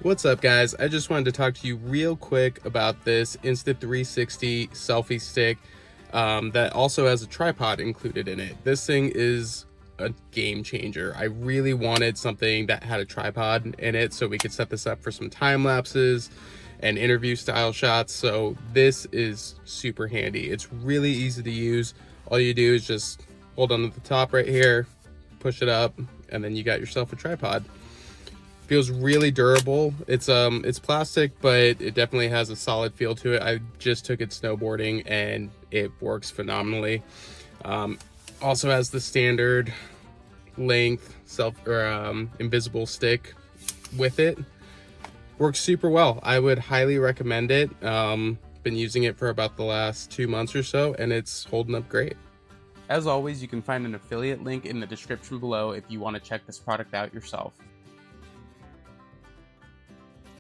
What's up, guys? I just wanted to talk to you real quick about this Insta360 selfie stick that also has a tripod included in it. This thing is a game changer. I really wanted something that had a tripod in it so we could set this up for some time lapses and interview style shots. So this is super handy. It's really easy to use. All you do is just hold on to the top right here, push it up, and then you got yourself a tripod. Feels really durable. It's plastic, but it definitely has a solid feel to it. I just took it snowboarding and it works phenomenally. Also has the standard length invisible stick with it. Works super well. I would highly recommend it. Been using it for about the last 2 months or so, and it's holding up great. As always, you can find an affiliate link in the description below if you want to check this product out yourself.